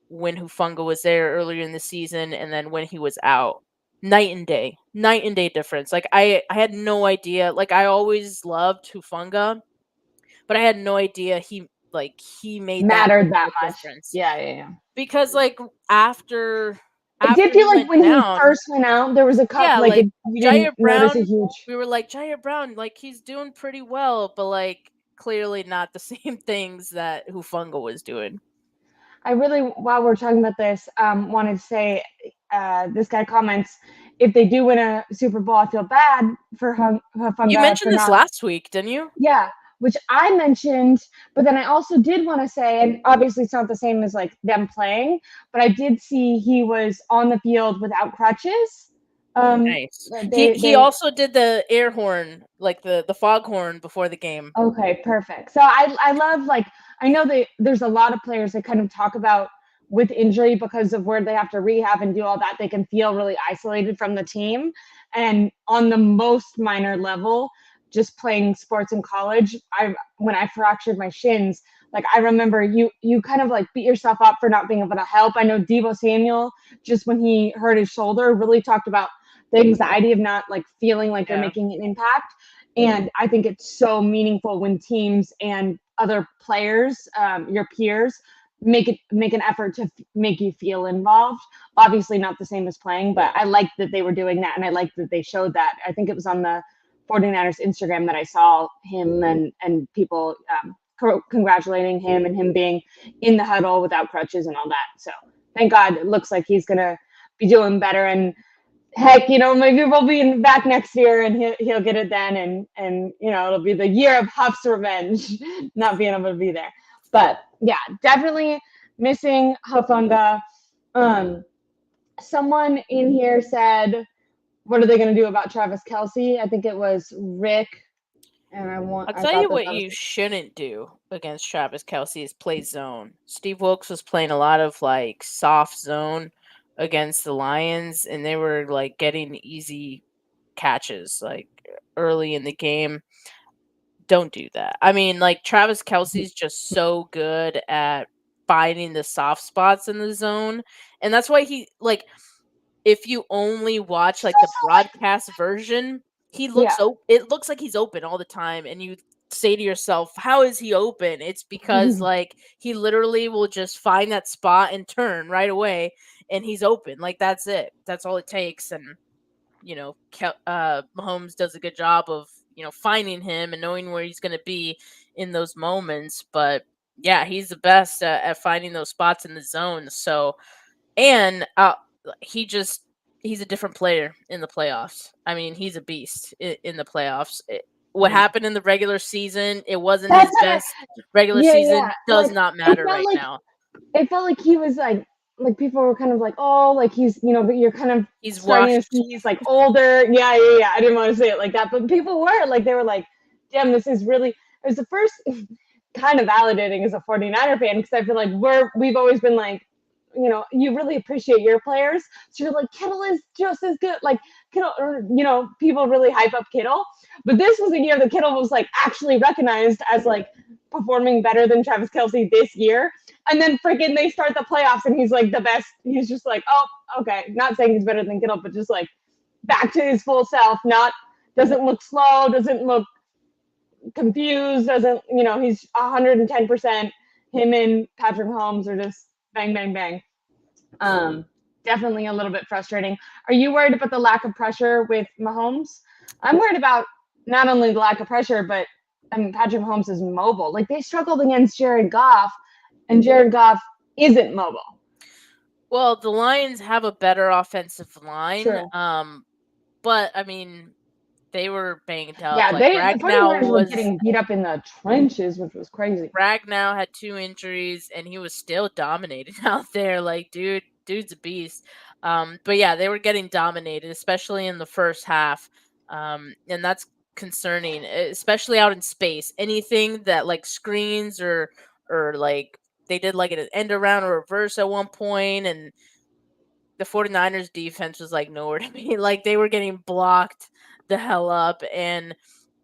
when Hufunga was there earlier in the season and then when he was out. Night and day. Night and day difference. Like I had no idea. Like I always loved Hufunga, but I had no idea he made that much Mattered of that a much. difference. Yeah, yeah, yeah. Because like after It did after he feel like went when he down, first went out, there was a cut yeah, like like you didn't Jair notice a Brown, huge. we were like Jair Brown, like he's doing pretty well, but like clearly not the same things that Hufunga was doing. I really, while we're talking about this, wanted to say this guy comments, if they do win a Super Bowl, I feel bad for You Hufunga for mentioned this not. last week, didn't you? Yeah, which I mentioned, but then I also did want to say, and obviously it's not the same as like them playing, but I did see he was on the field without crutches. Nice. He They also did the air horn, like the foghorn before the game. Okay, perfect. So I love like I know that there's a lot of players that kind of talk about with injury because of where they have to rehab and do all that, they can feel really isolated from the team. And on the most minor level, just playing sports in college, I when I fractured my shins, like I remember you kind of like beat yourself up for not being able to help. I know Debo Samuel, just when he hurt his shoulder, really talked about the anxiety of not like feeling like they're Yeah. making an impact. And I think it's so meaningful when teams and other players, your peers, make an effort to make you feel involved. Obviously, not the same as playing, but I like that they were doing that, and I like that they showed that. I think it was on the 49ers Instagram that I saw him and people congratulating him and him being in the huddle without crutches and all that. So thank God, it looks like he's gonna be doing better. And heck, maybe we'll be back next year and he'll get it then, and it'll be the year of Huff's revenge, not being able to be there. But yeah, definitely missing Hufunga. Someone in here said, "What are they going to do about Travis Kelce?" I think it was Rick, and I'll I tell you thought that what that was you shouldn't do against Travis Kelce is play zone. Steve Wilkes was playing a lot of like soft zone against the Lions, and they were like getting easy catches like early in the game. Don't do that. I mean, like Travis Kelce's just so good at finding the soft spots in the zone, and that's why he like if you only watch he's like the also like broadcast version, yeah. it looks like he's open all the time and you say to yourself, "How is he open?" It's because like he literally will just find that spot and turn right away and he's open. Like that's it. That's all it takes and Mahomes does a good job of, finding him and knowing where he's going to be in those moments, but yeah, he's the best at finding those spots in the zone. So and he just he's a different player in the playoffs. I mean, he's a beast in the playoffs. What Yeah. happened in the regular season, it wasn't That's his what best regular yeah, season, yeah. does Like not it matter felt right like now. it felt like he was like people were kind of like, oh, like he's, but you're kind of He's starting to washed. see he's like older. Yeah, yeah, yeah. I didn't want to say it like that, but people were like, they were like, damn, this is really, it was the first kind of validating as a 49er fan because I feel like we've always been like, you really appreciate your players. So you're like, Kittle is just as good. Like Kittle, or, people really hype up Kittle. But this was a year that Kittle was like actually recognized as like performing better than Travis Kelce this year. And then freaking they start the playoffs and he's like the best. He's just like, oh, okay. Not saying he's better than Kittle, but just like back to his full self. Not doesn't look slow, doesn't look confused, doesn't, he's 110%. Him and Patrick Mahomes are just bang, bang, bang. Um, Definitely a little bit frustrating. Are you worried about the lack of pressure with Mahomes? I'm worried about not only the lack of pressure, but I mean, Patrick Mahomes is mobile. Like they struggled against Jared Goff, and Jared Goff isn't mobile. Well, the Lions have a better offensive line, True. but I mean, they were banged up. Yeah, Like the Ragnow 49ers were was getting beat up in the trenches, which was crazy. Ragnow had 2 injuries and he was still dominating out there. Like, dude's a beast. But yeah, they were getting dominated, especially in the first half. And that's concerning, especially out in space. Anything that like screens or like they did like an end around or reverse at one point and the 49ers defense was like nowhere to be. Like they were getting blocked the hell up and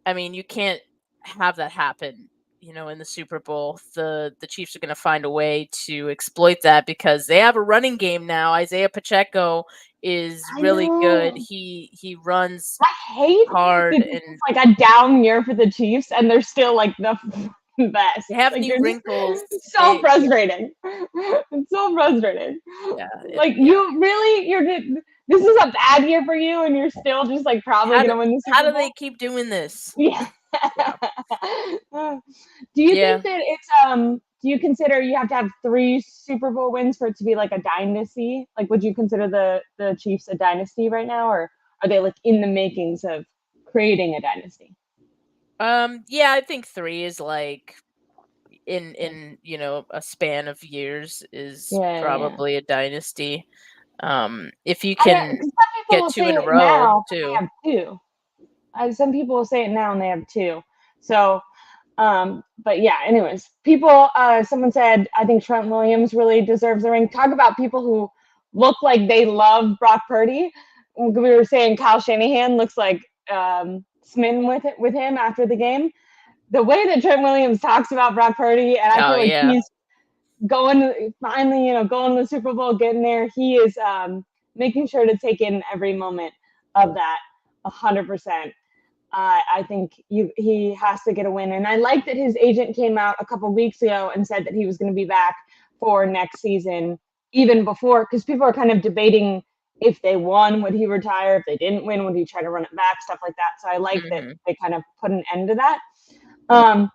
I mean, you can't have that happen, in the Super Bowl. The Chiefs are going to find a way to exploit that because they have a running game now. Isaiah Pacheco is I really good. know. He runs I hate hard, that this is and like a down year for the Chiefs, and they're still like the best. they have Like new they're just wrinkles. so frustrating. It's so frustrating. Yeah, Like yeah. you really, this is a bad year for you, and you're still just like probably gonna win the How Super do Bowl. they keep doing this? Yeah. Yeah. Do you Yeah. think that it's do you consider you have to have 3 Super Bowl wins for it to be like a dynasty? Like would you consider the Chiefs a dynasty right now, or are they like in the makings of creating a dynasty? Yeah, I think 3 is like in Yeah. a span of years is Yeah. probably a dynasty. If you I don't, can 'cause some people get will 2 say in a it row now, but they too. have 2. Some people will say it now and they have 2. So but yeah, anyways, someone said, I think Trent Williams really deserves the ring. Talk about people who look like they love Brock Purdy. We were saying Kyle Shanahan looks like smitten with him after the game. The way that Trent Williams talks about Brock Purdy, and I Oh feel like yeah. he's finally, going to the Super Bowl, getting there. He is making sure to take in every moment of that 100%. I think he has to get a win. And I like that his agent came out a couple weeks ago and said that he was going to be back for next season, even before, because people are kind of debating if they won, would he retire? If they didn't win, would he try to run it back? Stuff like that. So I like that Mhm. they kind of put an end to that. Um,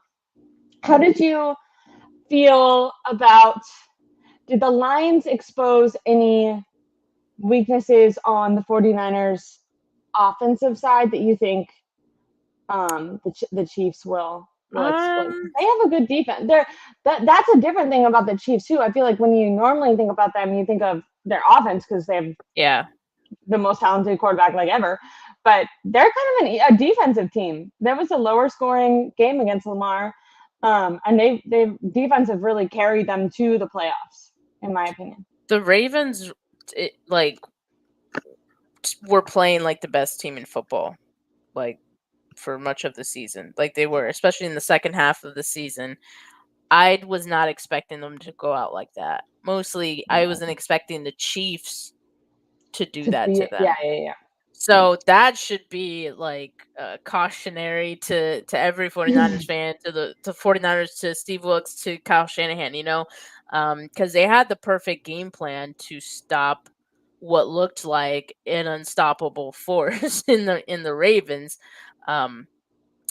how did you feel about, did the Lions expose any weaknesses on the 49ers offensive side that you think the Chiefs will exploit? Um, They have a good defense. That's a different thing about the Chiefs too. I feel like when you normally think about them, you think of their offense because they have yeah. the most talented quarterback like ever. But they're kind of a defensive team. There was a lower scoring game against Lamar, and they defensive really carried them to the playoffs, in my opinion. The Ravens like were playing like the best team in football, like for much of the season. Like they were, especially in the second half of the season. I was not expecting them to go out like that. Mostly, I Yeah. wasn't expecting the Chiefs to do To that be, to yeah, them. yeah, yeah. So that should be like cautionary to every 49ers fan, to 49ers, to Steve Wilkes, to Kyle Shanahan, because they had the perfect game plan to stop what looked like an unstoppable force in the Ravens. Um,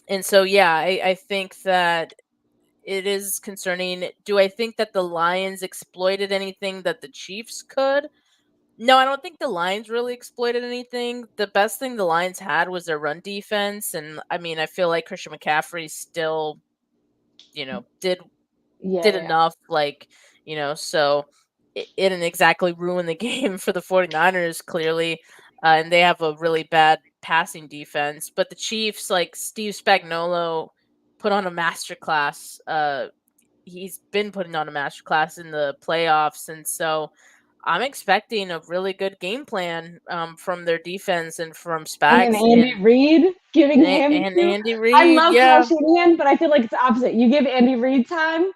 and so yeah, I think that it is concerning. Do I think that the Lions exploited anything that the Chiefs could? No, I don't think the Lions really exploited anything. The best thing the Lions had was their run defense, and I mean, I feel like Christian McCaffrey still, did Yeah, enough, like, so it didn't exactly ruin the game for the 49ers, clearly, and they have a really bad passing defense. But the Chiefs, like Steve Spagnuolo, put on a masterclass. He's been putting on a masterclass in the playoffs, and so I'm expecting a really good game plan from their defense and from and then Spags Andy Reid, giving him and to. Andy I Reid. love Kyle Yeah, Shanahan, but I feel like it's the opposite. You give Andy Reid time,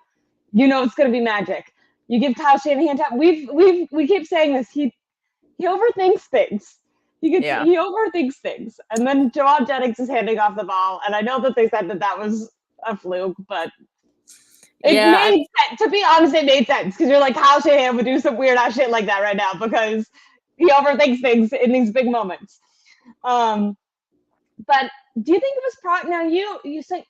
you know it's going to be magic. You give Kyle Shanahan time. We keep saying this. He overthinks things. yeah, He overthinks things, and then Joel Jennings is handing off the ball, and I know that they said that was a fluke, but it yeah. made sense. To be honest, it made sense because you're like, Kyle Shanahan would do some weird ass shit like that right now because he overthinks things in these big moments. Um, but do you think it was now you say,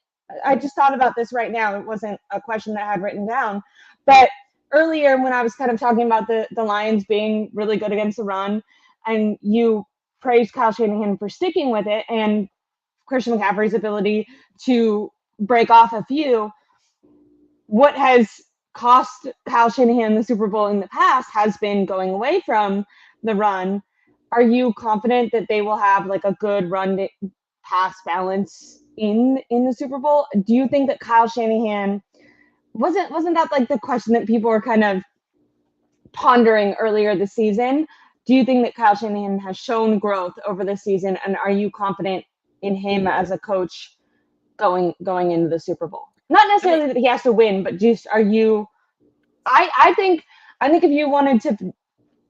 I just thought about this right now. It wasn't a question that I had written down, but earlier when I was kind of talking about the Lions being really good against the run, and you praised Kyle Shanahan for sticking with it, and Christian McCaffrey's ability to break off a few. What has cost Kyle Shanahan the Super Bowl in the past has been going away from the run. Are you confident that they will have like a good run pass balance in the Super Bowl? Do you think that Kyle Shanahan wasn't that like the question that people were kind of pondering earlier this season? Do you think that Kyle Shanahan has shown growth over the season, and are you confident in him as a coach going into the Super Bowl. Not I mean, necessarily that he has to win, but just are you? I think if you wanted to,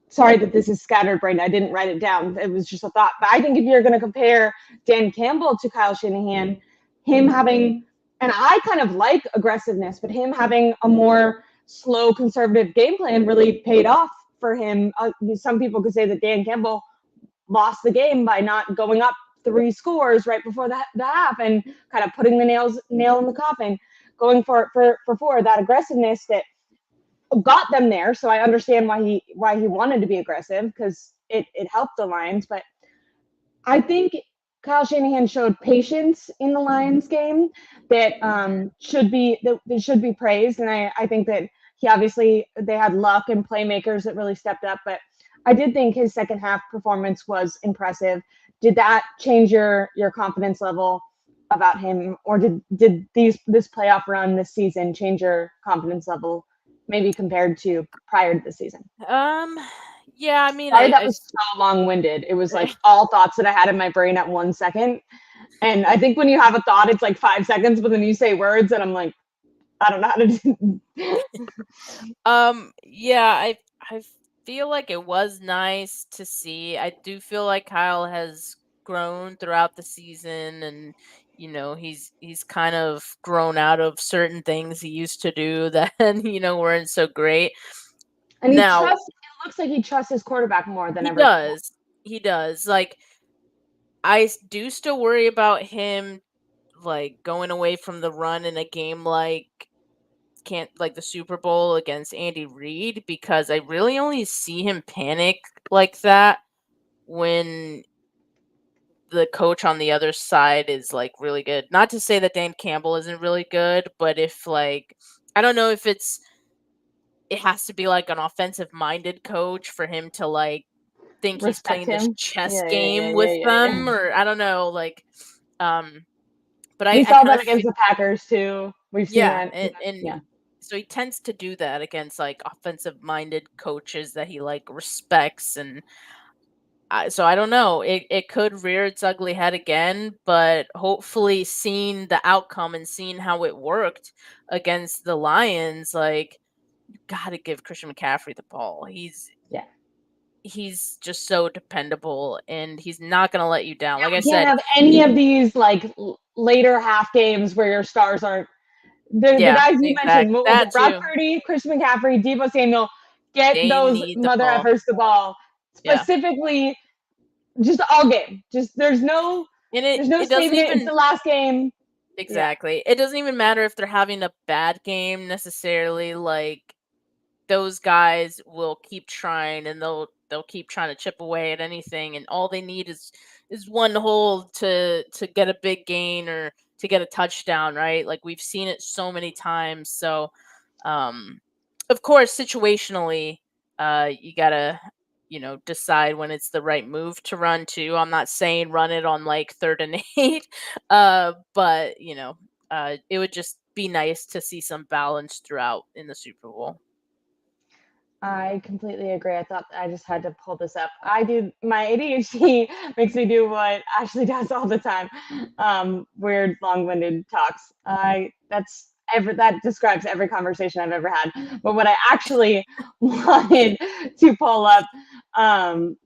sorry that this is scattered brain. I didn't write it down. It was just a thought. But I think if you're going to compare Dan Campbell to Kyle Shanahan, him having, and I kind of like aggressiveness, but him having a more slow, conservative game plan really paid off for him. Some people could say that Dan Campbell lost the game by not going up 3 scores right before the half and kind of putting the nail in the coffin, going for 4. That aggressiveness that got them there. So I understand why he wanted to be aggressive, because it helped the Lions. But I think Kyle Shanahan showed patience in the Lions game that should be praised. And I think that he obviously, they had luck and playmakers that really stepped up. But I did think his second half performance was impressive. Did that change your confidence level about him, or did this playoff run this season change your confidence level, maybe compared to prior to the season? yeah, I mean, Sorry, that was so long-winded. It was like all thoughts that I had in my brain at 1 second. And I think when you have a thought, it's like 5 seconds, but then you say words, and I'm like, I don't know how to do. Yeah, I feel like it was nice to see. I do feel like Kyle has grown throughout the season, and he's kind of grown out of certain things he used to do that weren't so great. And Now, it looks like he trusts his quarterback more than he ever. does. He does. Like, I do still worry about him, like, going away from the run in a game like the Super Bowl against Andy Reid, because I really only see him panic like that when the coach on the other side is like really good. Not to say that Dan Campbell isn't really good, but if, like, I don't know if it has to be like an offensive minded coach for him to like think he's Respect playing this him. chess game with Yeah. them, or I don't know, like, but We I saw kind that of against the Packers too. We've seen yeah, that. and Yeah. so he tends to do that against like offensive minded coaches that he like respects, and so I don't know. It could rear its ugly head again, but hopefully, seeing the outcome and seeing how it worked against the Lions, like, you got to give Christian McCaffrey the ball. Yeah. He's just so dependable, and he's not going to let you down. Like I You can't said, have any of these like later half games where your stars aren't the yeah, guys you mentioned. exactly. What was That it? Brock too. Purdy, Christian McCaffrey, Deebo Samuel. Get They those need the mother ball. effers the ball. Yeah. Specifically, just all game. Just there's no And it doesn't saving it. It's even the last game. Yeah. exactly. It doesn't even matter if they're having a bad game necessarily. Like, those guys will keep trying, and they'll keep trying to chip away at anything, and all they need is one hold to get a big gain or to get a touchdown, right? Like, we've seen it so many times. So of course, situationally, you gotta decide when it's the right move to run to. I'm not saying run it on like 3rd and 8, but it would just be nice to see some balance throughout in the Super Bowl. I completely agree. I thought I just had to pull this up. My ADHD makes me do what Ashley does all the time. Weird, long-winded talks. That describes every conversation I've ever had. But what I actually wanted to pull up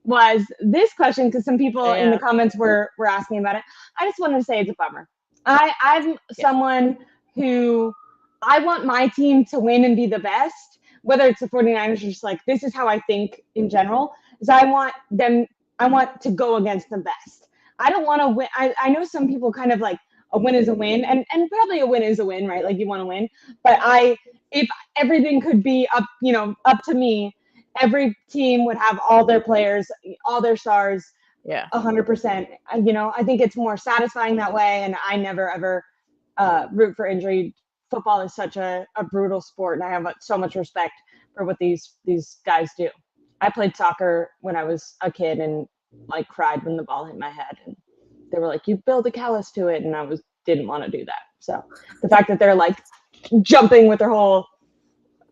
was this question, because some people in the Yeah. comments were asking about it. I just wanted to say it's a bummer. I'm Yeah. someone who I want my team to win and be the best, whether it's the 49ers or just like, this is how I think in general, is I want to go against the best. I don't want to win. I know some people kind of like a win is a win, and probably a win is a win, right? Like, you want to win. But if everything could be up to me, every team would have all their players, all their stars, Yeah. 100%. I think it's more satisfying that way, and I never ever root for injury. Football is such a brutal sport, and I have so much respect for what these guys do. I played soccer when I was a kid, and like cried when the ball hit my head, and they were like, "You build a callus to it," and I didn't want to do that. So the fact that they're like jumping with their whole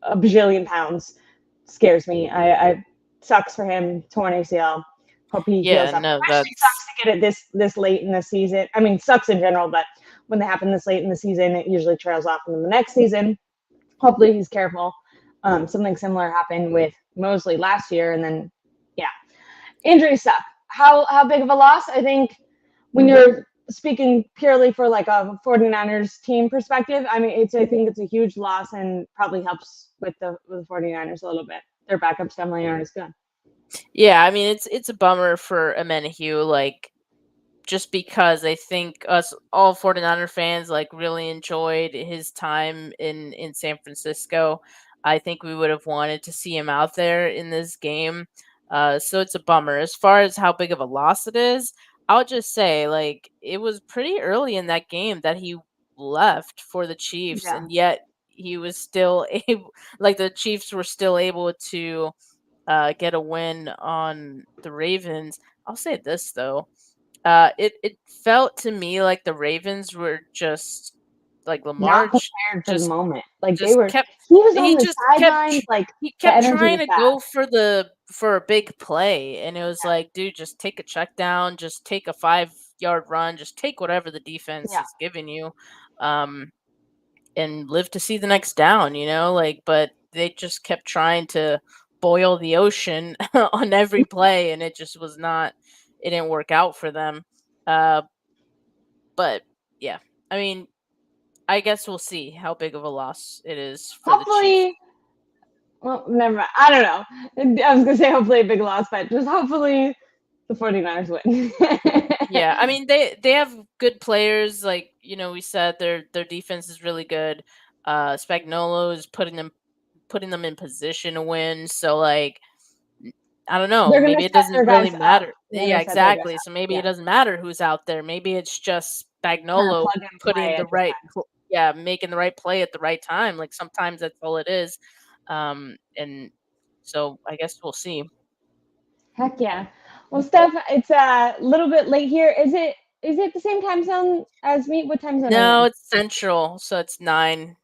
a bajillion pounds scares me. I sucks for him, torn ACL. Hope he Yeah, heals up. no, Especially that's sucks to get it this late in the season. I mean, sucks in general, but when they happen this late in the season, it usually trails off into the next season. Hopefully he's careful. Something similar happened with Mosley last year, and then injury stuff. How big of a loss? I think when you're speaking purely for like a 49ers team perspective, I mean, I think it's a huge loss and probably helps with the 49ers a little bit. Their backups definitely aren't as good. Yeah, I mean it's a bummer for Amenahue, like just because I think us all 49er fans like really enjoyed his time in San Francisco. I think we would have wanted to see him out there in this game. So it's a bummer. As far as how big of a loss it is, I'll just say like it was pretty early in that game that he left for the Chiefs, Yeah. and yet he was still able, like the Chiefs were still able to get a win on the Ravens. I'll say this though, it felt to me like the Ravens were just like Not Lamar prepared for the just moment. Like just kept he was on he the just kept sidelines, like he the kept energy trying was to bad. go for a big play, and it was like, dude, just take a check down, just take a 5-yard run, just take whatever the defense Yeah. is giving you, um, and live to see the next down, like, but they just kept trying to boil the ocean on every play, and it just was not, it didn't work out for them. Uh, but yeah, I mean, I guess we'll see how big of a loss it is for the Chiefs. Hopefully, well, never mind. I don't know. I was gonna say hopefully a big loss, but just hopefully the 49ers win. Yeah, I mean they have good players, like we said their defense is really good. Spagnuolo is putting them in position to win. So like I don't know, They're gonna maybe it set their doesn't really guys up. matter. They're Yeah, gonna set their guys exactly. up. So maybe Yeah, it doesn't matter who's out there. Maybe it's just kind of Spagnuolo plug and putting play the at this right time. yeah, making the right play at the right time. Like sometimes that's all it is. And so I guess we'll see. Heck yeah. Well, Steph, it's a little bit late here. Is it the same time zone as me? What time zone are you No, in? it's central, so it's 9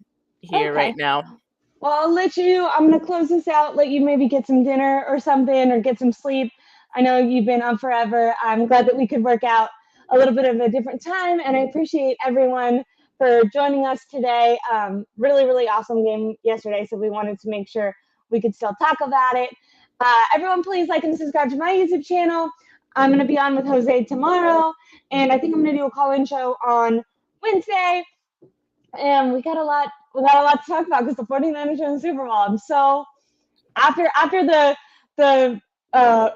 here right Okay. now. Well, I'm going to close this out, let you maybe get some dinner or something or get some sleep. I know you've been up forever. I'm glad that we could work out a little bit of a different time, and I appreciate everyone for joining us today. Really, really awesome game yesterday, so we wanted to make sure we could still talk about it. Everyone, please like and subscribe to my YouTube channel. I'm going to be on with Jose tomorrow, and I think I'm going to do a call-in show on Wednesday. And we got a lot to talk about because the 49ers are in the Super Bowl. I'm so after the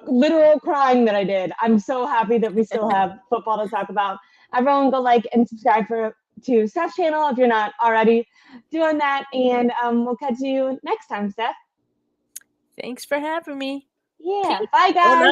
literal crying that I did, I'm so happy that we still have football to talk about. Everyone go like and subscribe to Steph's channel if you're not already doing that. And we'll catch you next time, Steph. Thanks for having me. Yeah. Peace. Bye Oh, no. guys.